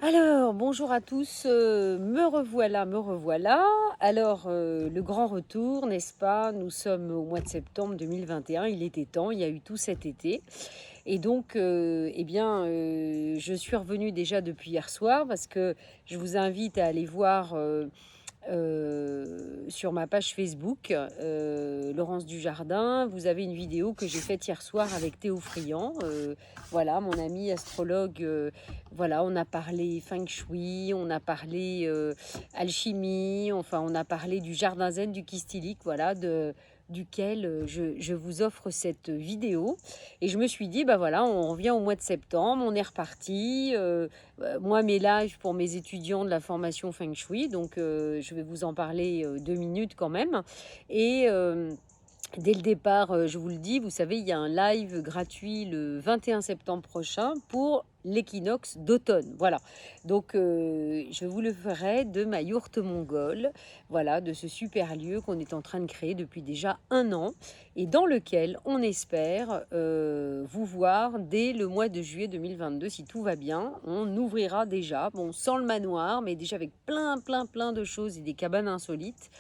Alors, bonjour à tous, me revoilà, me revoilà. Alors, le grand retour, n'est-ce pas? Nous sommes au mois de septembre 2021, il était temps, il y a eu tout cet été. Et donc, eh bien, je suis revenue déjà depuis hier soir parce que je vous invite à aller voir sur ma page Facebook, Laurence Dujardin. Vous avez une vidéo que j'ai faite hier soir avec Théo Friand, voilà, mon ami astrologue. Voilà, on a parlé feng shui, on a parlé alchimie, enfin, on a parlé du jardin zen du Kistilic, voilà, duquel je vous offre cette vidéo. Et je me suis dit, bah voilà, on revient au mois de septembre, on est reparti. Moi, mes lives pour mes étudiants de la formation Feng Shui, donc je vais vous en parler 2 minutes quand même. Et dès le départ, je vous le dis, vous savez, il y a un live gratuit le 21 septembre prochain pour l'équinoxe d'automne. Voilà. Donc, je vous le ferai de ma yourte mongole, voilà, de ce super lieu qu'on est en train de créer depuis déjà un an et dans lequel on espère vous voir dès le mois de juillet 2022, si tout va bien. On ouvrira déjà, bon, sans le manoir, mais déjà avec plein de choses et des cabanes insolites.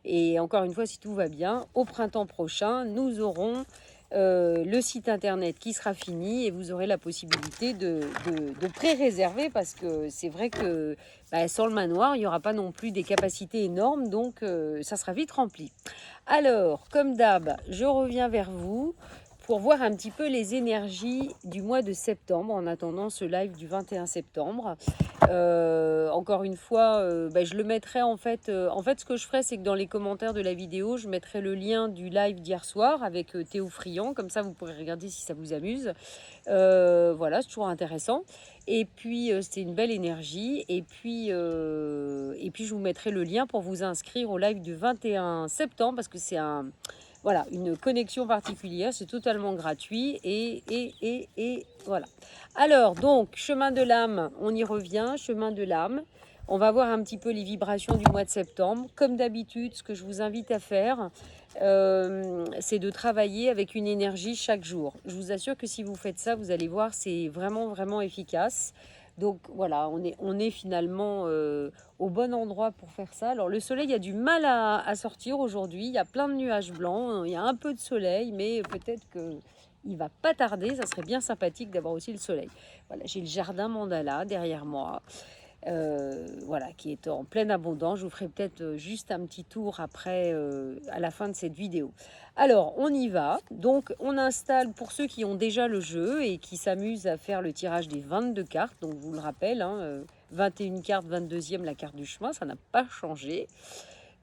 Et encore une fois, si tout va bien, au printemps prochain, nous aurons le site internet qui sera fini et vous aurez la possibilité de pré-réserver parce que c'est vrai que sans le manoir, il n'y aura pas non plus des capacités énormes, donc ça sera vite rempli. Alors, comme d'hab, je reviens vers vous pour voir un petit peu les énergies du mois de septembre en attendant ce live du 21 septembre. Encore une fois, je le mettrai en fait. En fait, ce que je ferai, c'est que dans les commentaires de la vidéo, je mettrai le lien du live d'hier soir avec Théo Friand. Comme ça, vous pourrez regarder si ça vous amuse. Voilà, c'est toujours intéressant. Et puis, c'était une belle énergie. Et puis, je vous mettrai le lien pour vous inscrire au live du 21 septembre parce que c'est voilà, une connexion particulière. C'est totalement gratuit. Et voilà. Alors, donc, chemin de l'âme, on y revient. Chemin de l'âme. On va voir un petit peu les vibrations du mois de septembre. Comme d'habitude, ce que je vous invite à faire, c'est de travailler avec une énergie chaque jour. Je vous assure que si vous faites ça, vous allez voir, c'est vraiment efficace. Donc voilà, on est finalement au bon endroit pour faire ça. Alors le soleil a du mal à sortir aujourd'hui. Il y a plein de nuages blancs, il y a un peu de soleil, mais peut-être que il va pas tarder. Ça serait bien sympathique d'avoir aussi le soleil. Voilà, j'ai le jardin mandala derrière moi. Voilà, qui est en pleine abondance. Je vous ferai peut-être juste un petit tour après, à la fin de cette vidéo. Alors, on y va. Donc, on installe, pour ceux qui ont déjà le jeu et qui s'amusent à faire le tirage des 22 cartes, donc je vous le rappelle, 21 cartes, 22e, la carte du chemin, ça n'a pas changé.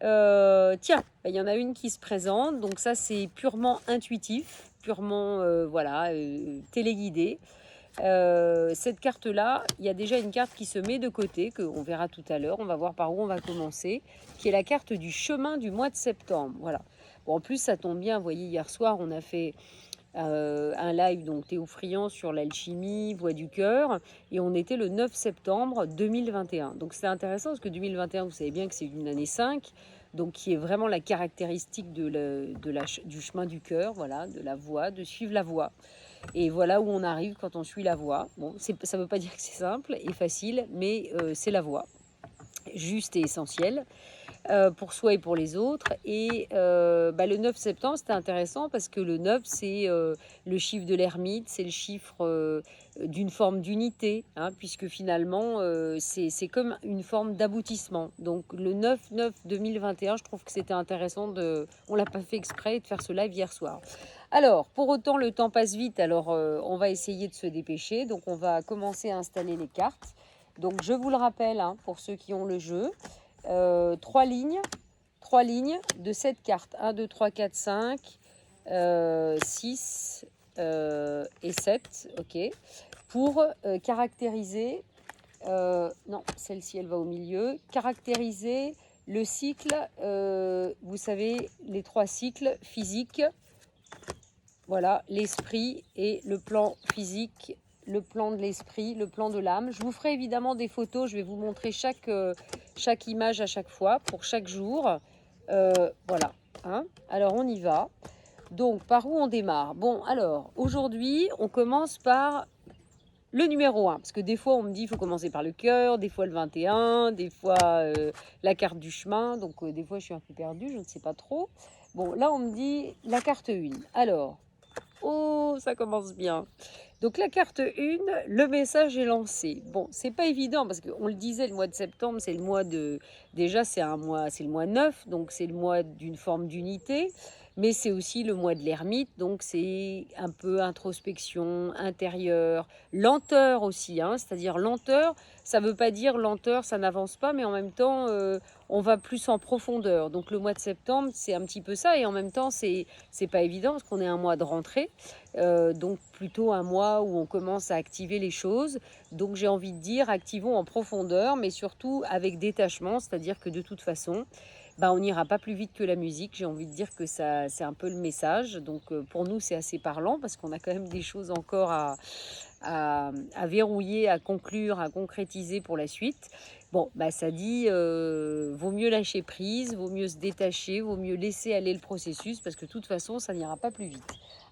Tiens, il y en a une qui se présente, donc ça c'est purement intuitif, purement voilà, téléguidé. Cette carte-là, il y a déjà une carte qui se met de côté, qu'on verra tout à l'heure. On va voir par où on va commencer, qui est la carte du chemin du mois de septembre. Voilà. Bon, en plus, ça tombe bien. Vous voyez, hier soir, on a fait un live, donc Théo Friand, sur l'alchimie, voix du cœur, et on était le 9 septembre 2021. Donc c'est intéressant parce que 2021, vous savez bien que c'est une année 5, donc qui est vraiment la caractéristique du chemin du cœur, voilà, de la voix, de suivre la voix. Et voilà où on arrive quand on suit la voie. Bon, ça ne veut pas dire que c'est simple et facile, mais c'est la voie, juste et essentielle, pour soi et pour les autres. Et le 9 septembre, c'était intéressant parce que le 9, c'est le chiffre de l'ermite, c'est le chiffre d'une forme d'unité, puisque finalement, c'est comme une forme d'aboutissement. Donc le 9-9-2021, je trouve que c'était intéressant on l'a pas fait exprès de faire ce live hier soir. Alors, pour autant, le temps passe vite, alors on va essayer de se dépêcher. Donc, on va commencer à installer les cartes. Donc, je vous le rappelle, pour ceux qui ont le jeu, 3 lignes de 7 cartes. 1, 2, 3, 4, 5, 6 et 7. OK. Pour caractériser, non, celle-ci, elle va au milieu. Caractériser le cycle, vous savez, les 3 cycles physiques. Voilà, l'esprit et le plan physique, le plan de l'esprit, le plan de l'âme. Je vous ferai évidemment des photos, je vais vous montrer chaque image à chaque fois, pour chaque jour. Voilà, alors on y va. Donc, par où on démarre? Bon, alors, aujourd'hui, on commence par le numéro 1, parce que des fois on me dit il faut commencer par le cœur, des fois le 21, des fois la carte du chemin, donc des fois je suis un peu perdue, je ne sais pas trop. Bon, là on me dit la carte 1. Alors, oh, ça commence bien. Donc la carte 1, le message est lancé. Bon, c'est pas évident parce qu'on le disait, le mois de septembre, c'est le mois de... Déjà, c'est un mois, c'est le mois 9, donc c'est le mois d'une forme d'unité, mais c'est aussi le mois de l'ermite, donc c'est un peu introspection intérieure, lenteur aussi, hein, c'est-à-dire lenteur, ça veut pas dire lenteur, ça n'avance pas, mais en même temps, on va plus en profondeur. Donc le mois de septembre, c'est un petit peu ça, et en même temps, c'est pas évident parce qu'on est un mois de rentrée. Donc plutôt un mois où on commence à activer les choses. Donc j'ai envie de dire, activons en profondeur, mais surtout avec détachement, c'est-à-dire que de toute façon, bah, on n'ira pas plus vite que la musique. J'ai envie de dire que ça, c'est un peu le message. Donc pour nous, c'est assez parlant parce qu'on a quand même des choses encore à verrouiller, à conclure, à concrétiser pour la suite. Bon, bah ça dit, vaut mieux lâcher prise, vaut mieux se détacher, vaut mieux laisser aller le processus parce que de toute façon, ça n'ira pas plus vite.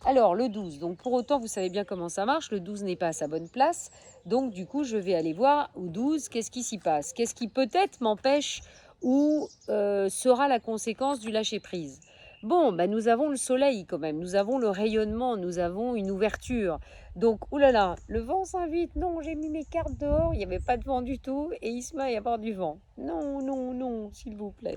Alors, le 12, donc pour autant, vous savez bien comment ça marche, le 12 n'est pas à sa bonne place, donc du coup, je vais aller voir au 12, qu'est-ce qui s'y passe? Qu'est-ce qui peut-être m'empêche ou sera la conséquence du lâcher-prise? Bon, bah, nous avons le soleil quand même, nous avons le rayonnement, nous avons une ouverture. Donc, oulala, le vent s'invite, non, j'ai mis mes cartes dehors, il n'y avait pas de vent du tout, et il se met à y avoir du vent. Non, non, non, s'il vous plaît.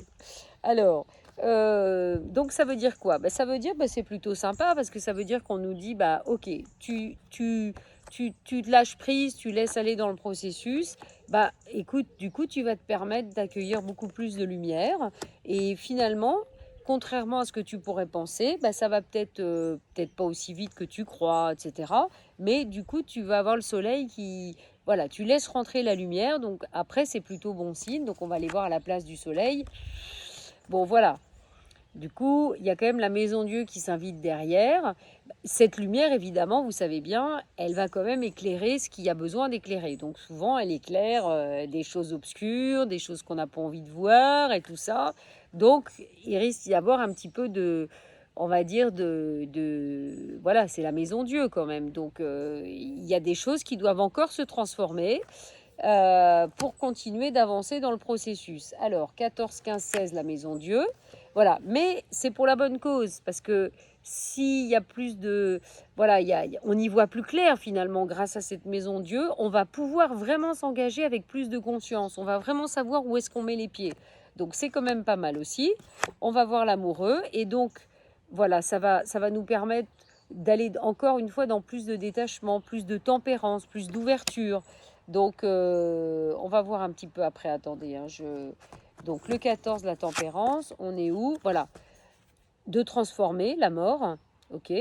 Alors, donc ça veut dire quoi? Bah, ça veut dire, bah, c'est plutôt sympa parce que ça veut dire qu'on nous dit, bah, ok, tu te lâches prise, tu laisses aller dans le processus. Bah, écoute, du coup, tu vas te permettre d'accueillir beaucoup plus de lumière. Et finalement, contrairement à ce que tu pourrais penser, bah, ça va peut-être pas aussi vite que tu crois, etc. Mais du coup, tu vas avoir le soleil qui, voilà, tu laisses rentrer la lumière. Donc après, c'est plutôt bon signe. Donc on va aller voir à la place du soleil. Bon, voilà. Du coup, il y a quand même la maison Dieu qui s'invite derrière. Cette lumière, évidemment, vous savez bien, elle va quand même éclairer ce qu'il y a besoin d'éclairer. Donc souvent, elle éclaire des choses obscures, des choses qu'on n'a pas envie de voir et tout ça. Donc, il risque d'y avoir un petit peu de, on va dire, voilà, c'est la maison Dieu quand même. Donc, il y a des choses qui doivent encore se transformer pour continuer d'avancer dans le processus. Alors, 14, 15, 16, la maison Dieu. Voilà, mais c'est pour la bonne cause, parce que s'il y a plus de... Voilà, on y voit plus clair finalement grâce à cette maison Dieu, on va pouvoir vraiment s'engager avec plus de conscience, on va vraiment savoir où est-ce qu'on met les pieds. Donc c'est quand même pas mal aussi. On va voir l'amoureux, et donc voilà, ça va nous permettre d'aller encore une fois dans plus de détachement, plus de tempérance, plus d'ouverture. Donc on va voir un petit peu après, attendez, hein, donc le 14, la tempérance, on est où? Voilà, de transformer la mort, ok.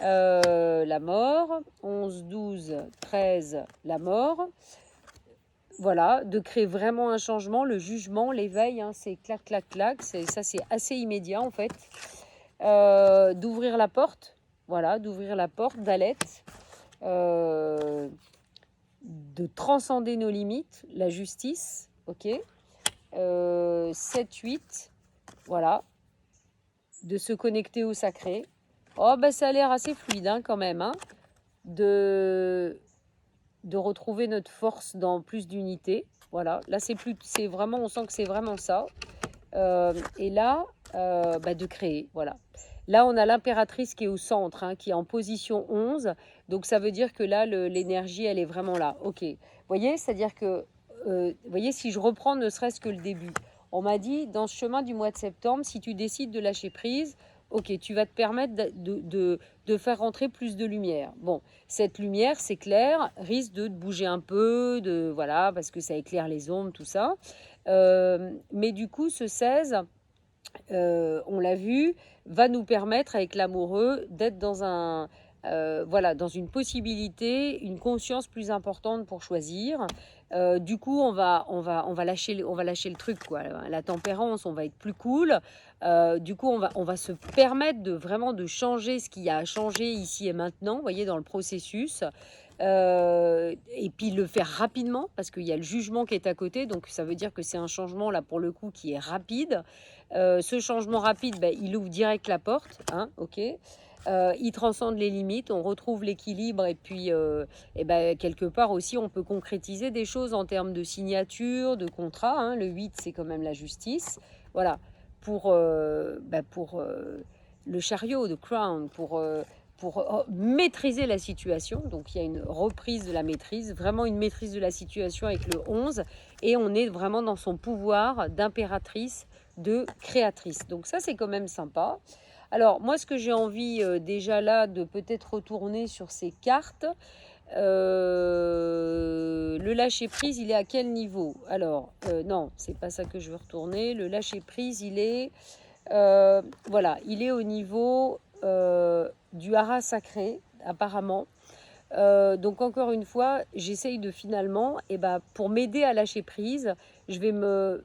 La mort, 11, 12, 13, la mort. Voilà, de créer vraiment un changement, le jugement, l'éveil, hein, c'est clac, clac, clac, ça c'est assez immédiat en fait. D'ouvrir la porte, voilà, d'ouvrir la porte, d'Alette, de transcender nos limites, la justice, ok. 7, 8, voilà, de se connecter au sacré. Oh, bah ça a l'air assez fluide hein, quand même, hein, de retrouver notre force dans plus d'unité. Voilà, là c'est vraiment, on sent que c'est vraiment ça. Et là, bah, de créer, voilà. Là, on a l'impératrice qui est au centre, hein, qui est en position 11. Donc, ça veut dire que là, l'énergie, elle est vraiment là. OK. Vous voyez, c'est-à-dire que, vous voyez, si je reprends ne serait-ce que le début, on m'a dit, dans ce chemin du mois de septembre, si tu décides de lâcher prise, OK, tu vas te permettre de faire rentrer plus de lumière. Bon, cette lumière, c'est clair, risque de bouger un peu, voilà, parce que ça éclaire les ombres, tout ça. Mais du coup, ce 16, on l'a vu, va nous permettre avec l'amoureux d'être voilà, dans une possibilité, une conscience plus importante pour choisir. Du coup, on va lâcher le truc, quoi. La tempérance, on va être plus cool. Du coup, on va se permettre vraiment de changer ce qu'il y a à changer ici et maintenant, vous voyez, dans le processus. Et puis le faire rapidement parce qu'il y a le jugement qui est à côté, donc ça veut dire que c'est un changement là pour le coup qui est rapide. Ce changement rapide, il ouvre direct la porte, hein, ok. il transcende les limites, on retrouve l'équilibre et ben, quelque part aussi on peut concrétiser des choses en termes de signature, de contrat. Hein. Le 8 c'est quand même la justice. Voilà, pour le chariot de Crown, pour maîtriser la situation. Donc il y a une reprise de la maîtrise, vraiment une maîtrise de la situation avec le 11 et on est vraiment dans son pouvoir d'impératrice, de créatrice. Donc ça c'est quand même sympa. Alors, moi, ce que j'ai envie déjà là de peut-être retourner sur ces cartes, le lâcher-prise, il est à quel niveau? Alors, non, c'est pas ça que je veux retourner. Le lâcher-prise, il est, voilà, il est au niveau du hara sacré, apparemment. Donc encore une fois, j'essaye de finalement, pour m'aider à lâcher prise, je vais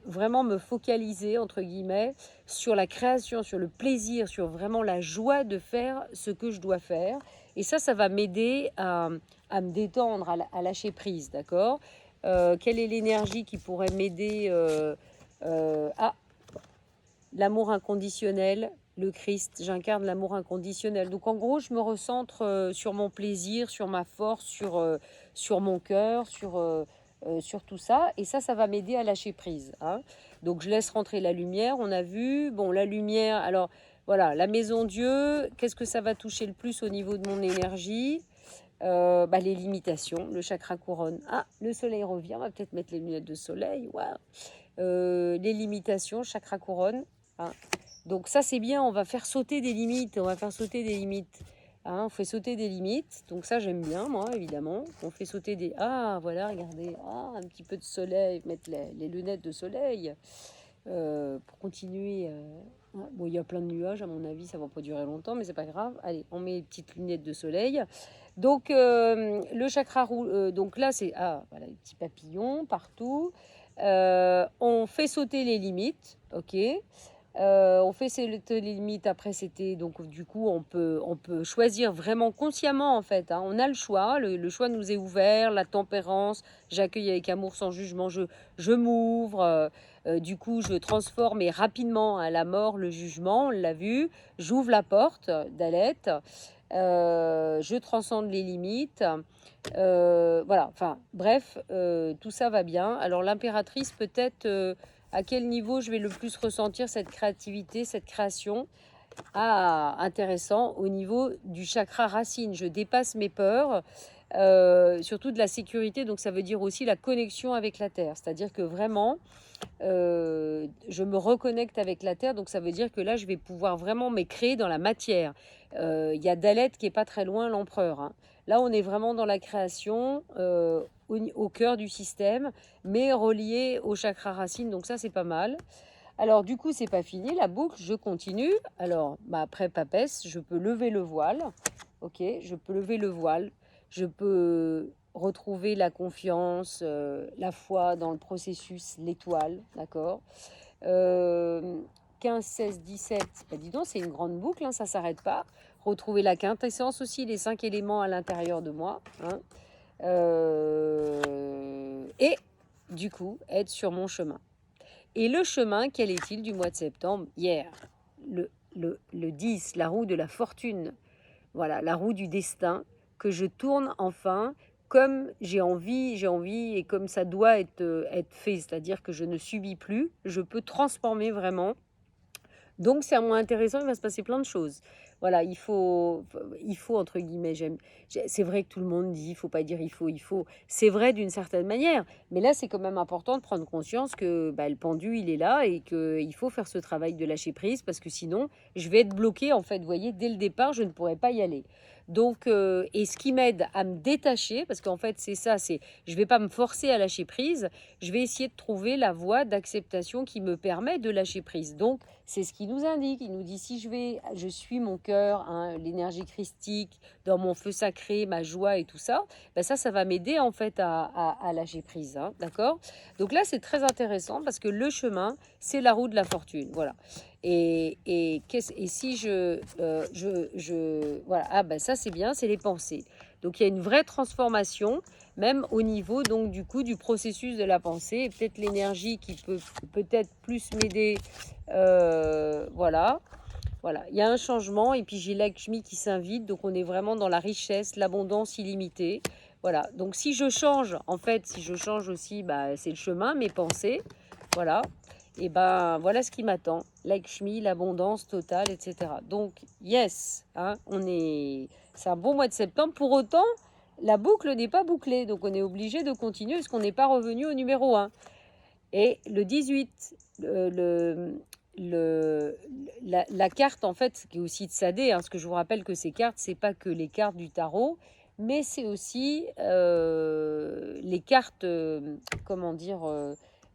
vraiment me focaliser, entre guillemets, sur la création, sur le plaisir, sur vraiment la joie de faire ce que je dois faire. Et ça va m'aider à me détendre, à lâcher prise, d'accord. Quelle est l'énergie qui pourrait m'aider à l'amour inconditionnel, le Christ, j'incarne l'amour inconditionnel. Donc en gros, je me recentre sur mon plaisir, sur ma force, sur mon cœur, sur tout ça. Et ça va m'aider à lâcher prise. Hein. Donc je laisse rentrer la lumière, on a vu. Bon, la lumière, alors voilà, la maison Dieu, qu'est-ce que ça va toucher le plus au niveau de mon énergie? Les limitations, le chakra couronne. Ah, le soleil revient, on va peut-être mettre les lunettes de soleil. Wow. Les limitations, chakra couronne. Hein. Donc ça c'est bien, on va faire sauter des limites, Hein, on fait sauter des limites, donc ça j'aime bien moi évidemment. On fait sauter des... Ah voilà, regardez, un petit peu de soleil, mettre les lunettes de soleil pour continuer. Bon, il y a plein de nuages à mon avis, ça va pas durer longtemps, mais c'est pas grave. Allez, on met les petites lunettes de soleil. Donc le chakra roux, donc là c'est... Ah voilà, les petits papillons partout. On fait sauter les limites, ok. On fait sauter les limites. Après, c'était donc du coup, on peut choisir vraiment consciemment en fait. Hein. On a le choix. Le choix nous est ouvert. La tempérance, j'accueille avec amour sans jugement. Je m'ouvre. Du coup, je transforme et rapidement à la mort le jugement. On l'a vu. J'ouvre la porte d'Alette. Je transcende les limites. Voilà. Enfin, bref, tout ça va bien. Alors, l'impératrice peut-être. À quel niveau je vais le plus ressentir cette créativité, cette création? Ah, intéressant, au niveau du chakra racine. Je dépasse mes peurs, surtout de la sécurité. Donc ça veut dire aussi la connexion avec la terre. C'est-à-dire que vraiment, je me reconnecte avec la terre. Donc ça veut dire que là, je vais pouvoir vraiment m'écrire dans la matière. Il y a Daleth qui est pas très loin, l'empereur. Hein. Là, on est vraiment dans la création. Au cœur du système, mais relié au chakra racine, donc ça c'est pas mal. Alors du coup c'est pas fini la boucle, je continue. Alors après papesse, je peux lever le voile, ok, je peux lever le voile, je peux retrouver la confiance, la foi dans le processus, l'étoile, d'accord. 15, 16, 17, dis donc c'est une grande boucle, hein, ça s'arrête pas. Retrouver la quintessence aussi, les 5 éléments à l'intérieur de moi, hein. Et du coup, être sur mon chemin. Et le chemin, quel est-il du mois de septembre? Hier, le 10, la roue de la fortune. Voilà, la roue du destin que je tourne enfin comme j'ai envie et comme ça doit être fait. C'est-à-dire que je ne subis plus, je peux transformer vraiment. Donc c'est moins intéressant, il va se passer plein de choses. Voilà, il faut entre guillemets, c'est vrai que tout le monde dit, il faut pas dire il faut. C'est vrai d'une certaine manière, mais là c'est quand même important de prendre conscience que le pendu il est là et qu'il faut faire ce travail de lâcher prise parce que sinon je vais être bloquée en fait. Vous voyez, dès le départ je ne pourrais pas y aller. Donc et ce qui m'aide à me détacher, parce qu'en fait c'est ça, je vais pas me forcer à lâcher prise, je vais essayer de trouver la voie d'acceptation qui me permet de lâcher prise. Donc c'est ce qui nous indique. Il nous dit si je suis mon cœur, hein, l'énergie christique, dans mon feu sacré, ma joie et tout ça, ça va m'aider en fait à lâcher prise. Hein, d'accord. Donc là, c'est très intéressant parce que le chemin, c'est la roue de la fortune. Voilà. Et si voilà, ça c'est bien, c'est les pensées. Donc il y a une vraie transformation, même au niveau donc du coup du processus de la pensée, et peut-être l'énergie qui peut peut-être plus m'aider. Voilà. Voilà, il y a un changement et puis j'ai Lakshmi qui s'invite, donc on est vraiment dans la richesse, l'abondance illimitée. Voilà, donc si je change, en fait, si je change aussi, bah, c'est le chemin, mes pensées, voilà. Et ben voilà ce qui m'attend, Lakshmi, l'abondance totale, etc. Donc yes, hein, c'est un bon mois de septembre. Pour autant, la boucle n'est pas bouclée, donc on est obligé de continuer parce qu'on n'est pas revenu au numéro un. Et le 18, le, la carte, en fait, qui est aussi de Sadé, hein, parce que je vous rappelle que ces cartes, c'est pas que les cartes du tarot, mais c'est aussi les cartes, comment dire,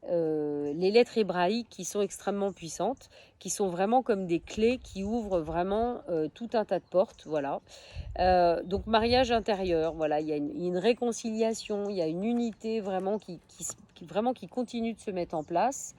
les lettres hébraïques qui sont extrêmement puissantes, qui sont vraiment comme des clés qui ouvrent vraiment tout un tas de portes, voilà. Donc mariage intérieur, voilà, il y a une réconciliation, il y a une unité vraiment vraiment qui continue de se mettre en place.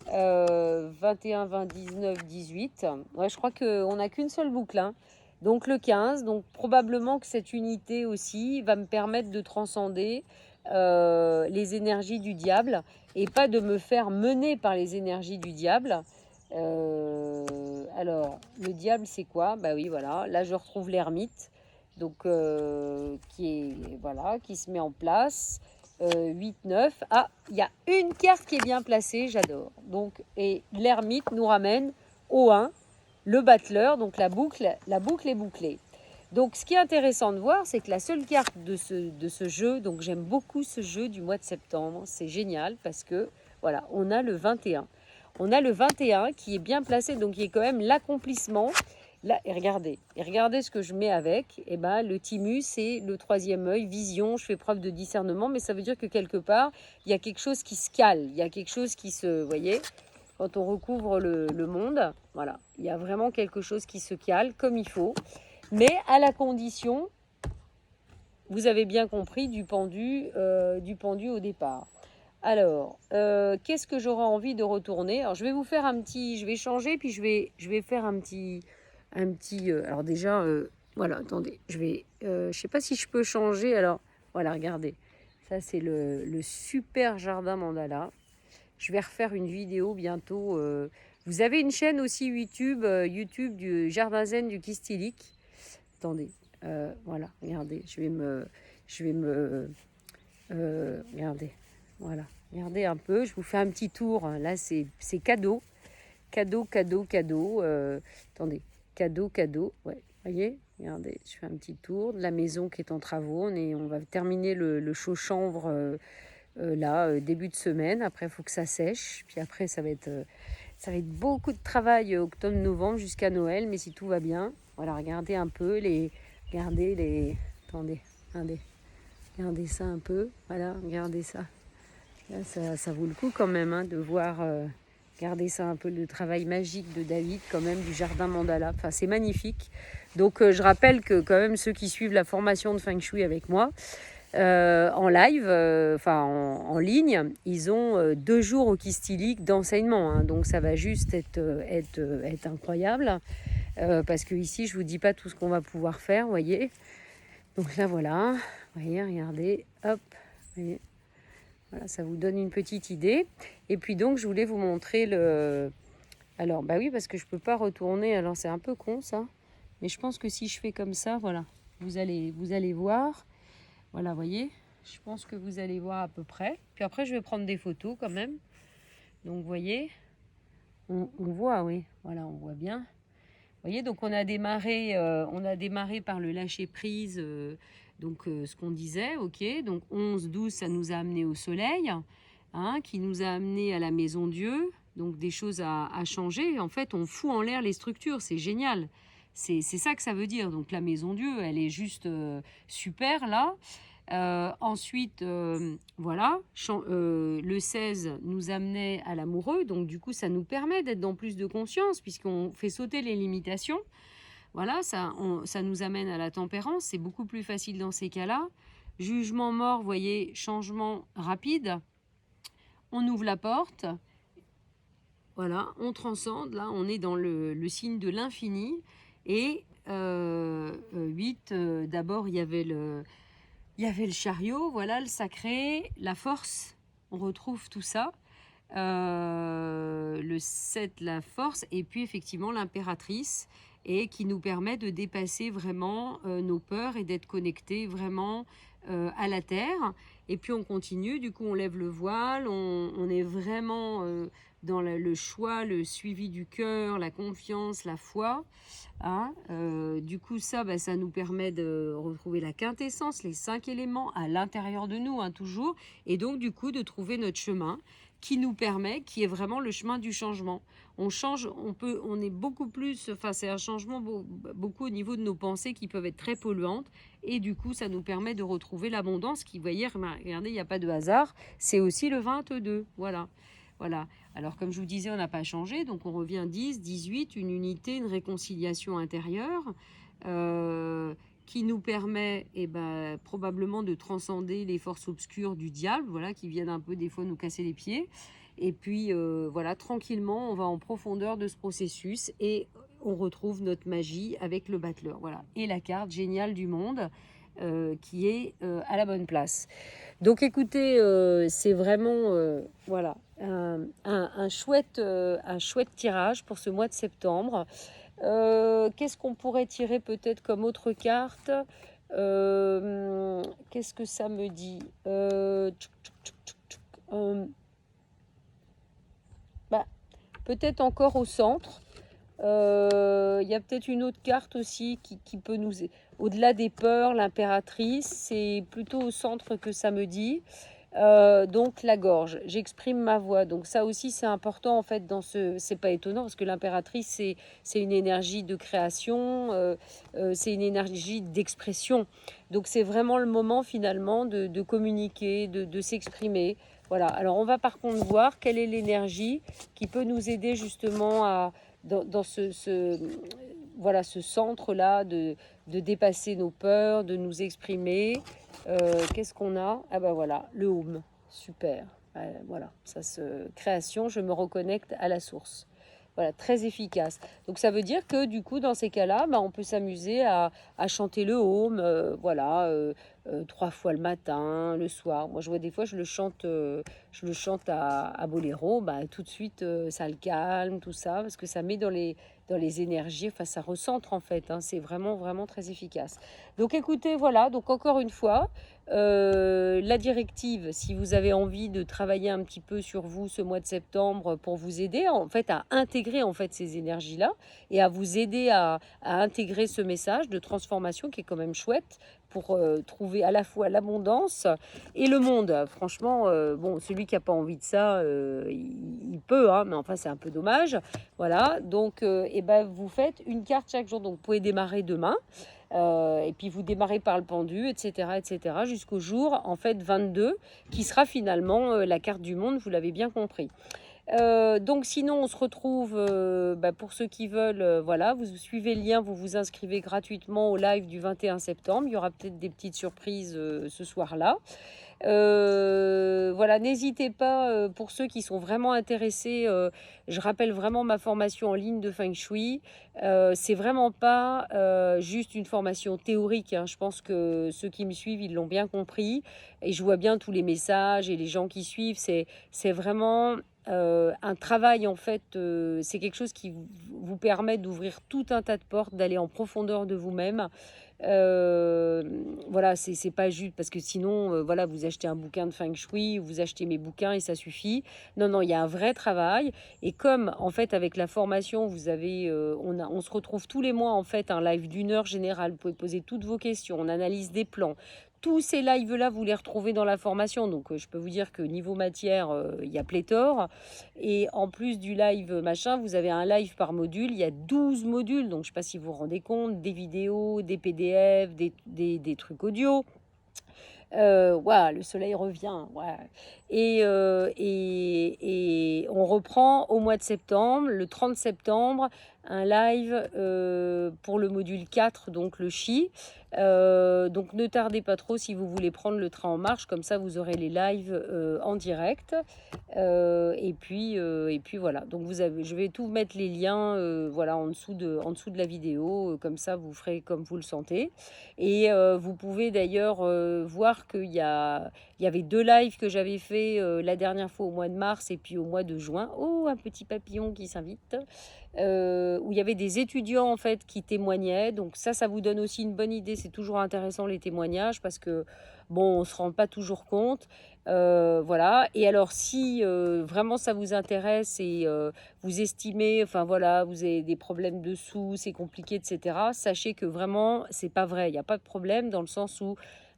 21, 20, 19, 18. Ouais, je crois qu'on n'a qu'une seule boucle, hein. Donc le 15, donc probablement que cette unité aussi va me permettre de transcender les énergies du diable et pas de me faire mener par les énergies du diable. Alors, le diable, c'est quoi? Bah oui, voilà. Là, je retrouve l'ermite, donc voilà, qui se met en place. 8, 9. Ah, il y a une carte qui est bien placée, j'adore. Donc, et l'ermite nous ramène au 1, le battleur, donc la boucle est bouclée. Donc, ce qui est intéressant de voir, c'est que la seule carte de ce jeu, donc j'aime beaucoup ce jeu du mois de septembre, c'est génial parce que, voilà, on a le 21. On a le 21 qui est bien placé, donc qui est quand même l'accomplissement. Là, et regardez ce que je mets avec. Et ben, le thymus, c'est le troisième œil, vision. Je fais preuve de discernement, mais ça veut dire que quelque part, il y a quelque chose qui se cale. Il y a quelque chose qui se, vous voyez, quand on recouvre le monde, voilà, il y a vraiment quelque chose qui se cale comme il faut, mais à la condition, vous avez bien compris, du pendu au départ. Alors, qu'est-ce que j'aurais envie de retourner? Alors, je vais vous faire je vais changer, puis je vais faire alors déjà, voilà, attendez, je sais pas si je peux changer. Alors, voilà, regardez, ça c'est le super jardin mandala. Je vais refaire une vidéo bientôt. Vous avez une chaîne aussi YouTube, YouTube du Jardin Zen du Kistilik. Attendez, voilà, regardez, regardez, voilà, regardez un peu, je vous fais un petit tour. Là, c'est cadeau, cadeau, cadeau, cadeau. Attendez, cadeau, cadeau, ouais, voyez, regardez, je fais un petit tour de la maison qui est en travaux. On va terminer le chaud chanvre là, début de semaine. Après, il faut que ça sèche, puis après, ça va être beaucoup de travail octobre-novembre jusqu'à Noël, mais si tout va bien, voilà, regardez un peu attendez, regardez ça un peu, voilà, regardez ça. Là, ça vaut le coup quand même de voir, regardez ça un peu, le travail magique de David quand même, du jardin mandala, enfin c'est magnifique. Donc je rappelle que quand même ceux qui suivent la formation de Feng Shui avec moi, en live, en ligne, ils ont 2 jours au Kistilik d'enseignement, hein, donc ça va juste être incroyable, parce que ici je vous dis pas tout ce qu'on va pouvoir faire, voyez. Donc là voilà, voyez, regardez, hop, voyez. Voilà, ça vous donne une petite idée. Et puis donc je voulais vous montrer alors bah oui, parce que je peux pas retourner, alors c'est un peu con ça, mais je pense que si je fais comme ça, voilà, vous allez voir. Voilà, voyez, je pense que vous allez voir à peu près. Puis après, je vais prendre des photos quand même. Donc, vous voyez, on voit, oui, voilà, on voit bien. Vous voyez, donc on a démarré par le lâcher-prise, ce qu'on disait, ok. Donc 11, 12, ça nous a amené au soleil, hein, qui nous a amené à la maison Dieu. Donc des choses à changer. En fait, on fout en l'air les structures, c'est génial. C'est ça que ça veut dire. Donc la maison Dieu, elle est juste super là. Ensuite, voilà, le 16 nous amenait à l'amoureux, donc du coup ça nous permet d'être dans plus de conscience puisqu'on fait sauter les limitations. Voilà, ça nous amène à la tempérance, c'est beaucoup plus facile dans ces cas-là. Jugement mort, vous voyez, changement rapide, on ouvre la porte, voilà, on transcende, là on est dans le signe de l'infini. Et 8, d'abord il y avait le chariot, voilà, le sacré, la force, on retrouve tout ça. le 7 la force, et puis effectivement l'impératrice, et qui nous permet de dépasser vraiment nos peurs et d'être connectés vraiment à la terre. Et puis on continue, du coup on lève le voile, on est vraiment dans le choix, le suivi du cœur, la confiance, la foi. Hein. Du coup ça, bah, ça nous permet de retrouver la quintessence, les 5 éléments à l'intérieur de nous, hein, toujours, et donc du coup de trouver notre chemin qui nous permet, qui est vraiment le chemin du changement. On change, on est beaucoup plus, enfin c'est un changement beaucoup au niveau de nos pensées qui peuvent être très polluantes, et du coup ça nous permet de retrouver l'abondance qui, vous voyez, regardez, il n'y a pas de hasard, c'est aussi le 22, voilà. Voilà. Alors comme je vous disais, on n'a pas changé, donc on revient 10, 18, une unité, une réconciliation intérieure qui nous permet probablement de transcender les forces obscures du diable, voilà, qui viennent un peu des fois nous casser les pieds. Et puis voilà, tranquillement, on va en profondeur de ce processus et on retrouve notre magie avec le battleur. Voilà. Et la carte géniale du monde qui est à la bonne place. Donc écoutez, c'est vraiment voilà, un chouette tirage pour ce mois de septembre. Qu'est-ce qu'on pourrait tirer peut-être comme autre carte? Qu'est-ce que ça me dit? Bah, peut-être encore au centre. Il y a peut-être une autre carte aussi qui peut nous... Au-delà des peurs, l'impératrice, c'est plutôt au centre que ça me dit. Donc la gorge, j'exprime ma voix. Donc ça aussi c'est important en fait dans ce... C'est pas étonnant parce que l'impératrice c'est une énergie de création, c'est une énergie d'expression. Donc c'est vraiment le moment finalement de communiquer, de s'exprimer. Voilà, alors on va par contre voir quelle est l'énergie qui peut nous aider justement à dans voilà, ce centre-là de dépasser nos peurs, de nous exprimer. Qu'est-ce qu'on a? Ah ben voilà, le home, super. Voilà, ça se création, je me reconnecte à la source. Voilà, très efficace. Donc ça veut dire que du coup, dans ces cas-là, on peut s'amuser à chanter le home, voilà, 3 fois le matin, le soir. Moi, je vois des fois, je le chante à boléro, tout de suite, ça le calme, tout ça, parce que ça met dans les énergies, enfin, ça recentre en fait, hein, c'est vraiment, vraiment très efficace. Donc écoutez, voilà, donc encore une fois, la directive, si vous avez envie de travailler un petit peu sur vous ce mois de septembre pour vous aider en fait à intégrer en fait ces énergies-là et à vous aider à intégrer ce message de transformation qui est quand même chouette pour trouver à la fois l'abondance et le monde. Franchement, bon, celui qui n'a pas envie de ça, il peut, hein, mais enfin c'est un peu dommage. Voilà, donc vous faites une carte chaque jour, donc vous pouvez démarrer demain. Et puis vous démarrez par le pendu, etc., jusqu'au jour en fait 22, qui sera finalement la carte du monde, vous l'avez bien compris. Donc sinon on se retrouve pour ceux qui veulent, voilà, vous suivez le lien, vous vous inscrivez gratuitement au live du 21 septembre. Il y aura peut-être des petites surprises ce soir-là. Voilà, n'hésitez pas, pour ceux qui sont vraiment intéressés, je rappelle vraiment ma formation en ligne de Feng Shui. C'est vraiment pas juste une formation théorique, hein. Je pense que ceux qui me suivent, ils l'ont bien compris. Et je vois bien tous les messages et les gens qui suivent. C'est vraiment un travail, en fait. C'est quelque chose qui vous permet d'ouvrir tout un tas de portes, d'aller en profondeur de vous-même. Voilà, c'est pas juste parce que sinon, voilà, vous achetez un bouquin de Feng Shui, vous achetez mes bouquins et ça suffit. Non, non, il y a un vrai travail. Et comme en fait avec la formation, vous avez, on se retrouve tous les mois en fait un live d'1 heure général. Vous pouvez poser toutes vos questions, on analyse des plans. Tous ces lives-là, vous les retrouvez dans la formation. Donc, je peux vous dire que niveau matière, il y a pléthore. Et en plus du live machin, vous avez un live par module. Il y a 12 modules. Donc, je ne sais pas si vous vous rendez compte. Des vidéos, des PDF, des trucs audio. Voilà, le soleil revient. Ouais. Et on reprend au mois de septembre, le 30 septembre, un live pour le module 4, donc le chi. Donc ne tardez pas trop si vous voulez prendre le train en marche, comme ça vous aurez les lives en direct. Et puis voilà, donc je vais tout mettre les liens voilà, en dessous de la vidéo, comme ça vous ferez comme vous le sentez. Et vous pouvez d'ailleurs voir il y avait 2 lives que j'avais fait la dernière fois au mois de mars et puis au mois de juin. Oh, un petit papillon qui s'invite. Où il y avait des étudiants en fait qui témoignaient. Donc ça vous donne aussi une bonne idée. C'est toujours intéressant les témoignages parce que bon, on se rend pas toujours compte. Voilà. Et alors si vraiment ça vous intéresse et vous estimez, enfin voilà, vous avez des problèmes de sous, c'est compliqué, etc. Sachez que vraiment c'est pas vrai. Il n'y a pas de problème dans le sens où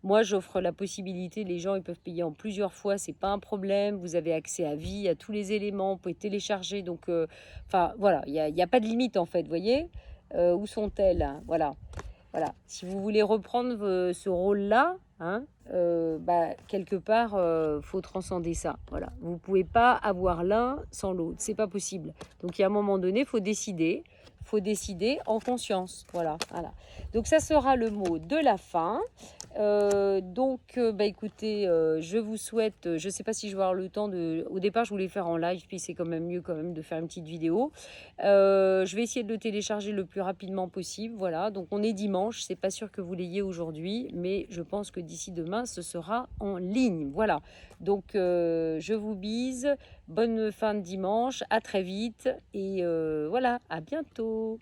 moi, j'offre la possibilité, les gens ils peuvent payer en plusieurs fois, c'est pas un problème. Vous avez accès à vie, à tous les éléments, vous pouvez télécharger. Donc, enfin voilà, il y a pas de limite en fait, vous voyez. Où sont-elles, hein? Voilà, voilà. Si vous voulez reprendre ce rôle-là, hein, bah, quelque part, faut transcender ça. Voilà, vous pouvez pas avoir l'un sans l'autre, c'est pas possible. Donc, il y a un moment donné, faut décider en conscience. Voilà, voilà. Donc, ça sera le mot de la fin. Bah écoutez, je vous souhaite, je sais pas si je vais avoir le temps de. Au départ, je voulais faire en live, puis c'est quand même mieux quand même de faire une petite vidéo. Je vais essayer de le télécharger le plus rapidement possible. Voilà, donc on est dimanche, c'est pas sûr que vous l'ayez aujourd'hui, mais je pense que d'ici demain, ce sera en ligne. Voilà, donc je vous bise, bonne fin de dimanche, à très vite et voilà, à bientôt.